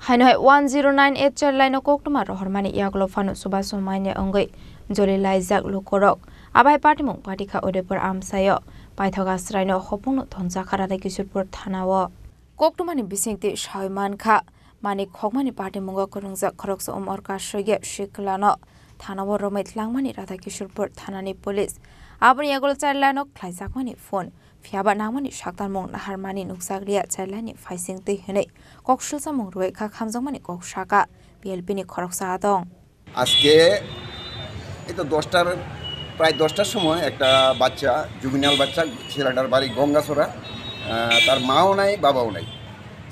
Hainoi 1098 chalai no koktuma rohormani yaglo fanu subaso maine ongai joli laizak lukorok abai party mong party kha odepur amsayo paithoga sraino hopungno thonja kharada kisurpur thanawo koktumani bisingti shaiman kha mani khokmani party mongo korungja khorokso orka shoge shiklano thanawo romai tlangmani radha kisurpur thanani police abani yaglo chalai no khlaijakmani phone Fiaba nangmani shaktar mong naharmani nuksagriya chalani faising te hene kokshulsa mong ruwe kha khamjongmani kokshaka PLP ni khoroksa adong আজকে এই তো প্রায় 10টার সময় একটা বাচ্চা জুবিনাল বাচ্চা ছেলেটার বাড়ি গঙ্গাছড়া তার মাও নাই বাবাও নাই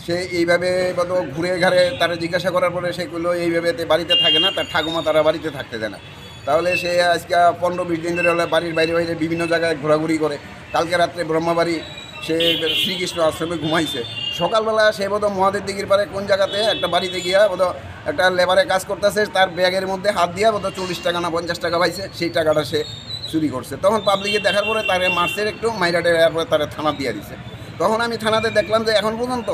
সে এইভাবে কত ঘুরে ঘাড়ে তারা জিজ্ঞাসা করার পরে সে কইলো এইভাবে বাড়িতে থাকে না তার ঠাকুমা তারা বাড়িতে থাকতে দেয় না তাহলে সে আজকে 15-20 দিন ধরে বাড়ির বাইরে বাইরে বিভিন্ন জায়গায় ঘোরাঘুরি করে কালকে রাত্রে ব্রহ্মাবাড়ি সে শ্রীকৃষ্ণ আশ্রমে ঘুমাইছে সকালবেলা সে বোধহয় মহাদেব দিঘির পারে কোন জায়গাতে একটা বাড়িতে গিয়া বোধহয় একটা লেবারে কাজ করতেছে তার ব্যাগের মধ্যে হাত দিয়া বোধহয় 40 টাকা না 50 টাকা পাইছে সেই টাকাটা সে চুরি করছে তখন পাবলিকে দেখার পরে তারে মার্চের একটু মাইরাটে পরে তারে থানা দিয়ে দিছে তখন আমি থানাতে দেখলাম যে এখন পর্যন্ত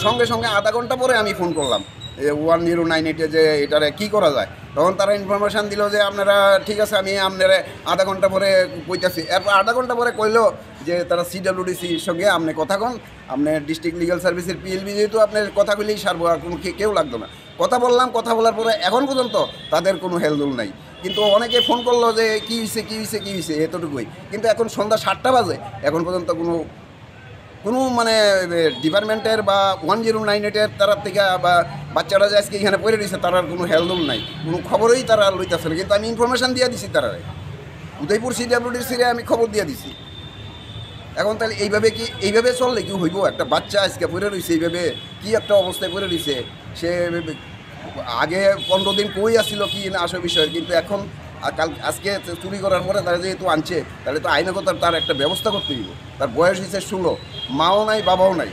সঙ্গে সঙ্গে আধা ঘন্টা পরে আমি ফোন করলাম 1098 যে এটারে কী করা যায় তখন তারা ইনফরমেশান দিল যে আপনারা ঠিক আছে আমি আপনারা আধা ঘন্টা পরে কইতাছি এরপর আধা ঘন্টা পরে কইলো যে তারা CWDCর সঙ্গে আপনি কথা কন আপনার ডিস্ট্রিক্ট লিগাল সার্ভিসের PLB যেহেতু আপনার কথাগুলিই সারবো আর কোনো কেউ লাগতো না কথা বললাম কথা বলার পরে এখন পর্যন্ত তাদের কোনো হেলদোল নাই কিন্তু অনেকে ফোন করলো যে কী হয়েছে এতটুকুই কিন্তু এখন সন্ধ্যা 7টা বাজে এখন পর্যন্ত কোনো মানে ডিপার্টমেন্টের বা 1098-এর তারার থেকে বা বাচ্চারা যে আজকে এখানে পড়ে রয়েছে তারার কোনো হেলদোল নাই কোনো খবরই তারা লইতেছে না কিন্তু আমি ইনফরমেশান দিয়ে দিছি তারারে উদয়পুর CWDCরে আমি খবর দিয়ে দিছি এখন তাহলে এইভাবে চললে কি হইব একটা বাচ্চা আজকে পড়ে রয়েছে এইভাবে কি একটা অবস্থায় পড়ে রয়েছে সে আগে 15 দিন কই আসছিল কি না আসল বিষয় কিন্তু এখন আজকে চুরি করার পরে তারা যেহেতু আনছে তাহলে তো আইনগত তার একটা ব্যবস্থা করতে দিব তার বয়স হয়েছে 16 মাও নাই বাবাও নাই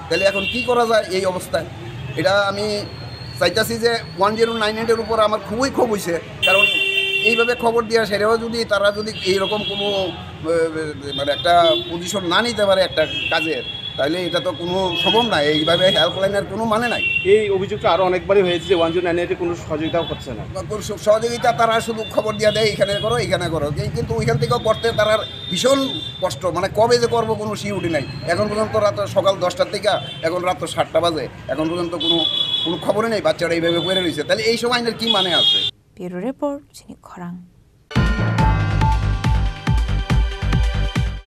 তাহলে এখন কি করা যায় এই অবস্থায় এটা আমি চাইতেছি যে 1098-এর উপর আমার খুবই ক্ষোভ হয়েছে কারণ এইভাবে খবর দেওয়া সেটাও যদি তারা যদি এইরকম কোনো মানে একটা পজিশন না নিতে পারে একটা কাজের তাহলে এটা তো কোনো সম্ভব না এইভাবে হেল্পলাইনের কোনো মানে নাই এই অভিযোগটা আরও অনেকবারই হয়েছে যে 1098-এ কোনো সহযোগিতাও করছে না সহযোগিতা তারা শুধু খবর দিয়ে দেয় এখানে করো কিন্তু ওইখান থেকেও করতে তার ভীষণ কষ্ট মানে কবে যে করবো কোনো সিউটি নাই এখন পর্যন্ত রাত সকাল 10টার থেকে এখন রাত 7টা বাজে এখন পর্যন্ত কোনো খবরই নেই বাচ্চারা এইভাবে পড়ে রয়েছে তাহলে এই সময় কি মানে আছে ব্যুরো রিপোর্ট খরাং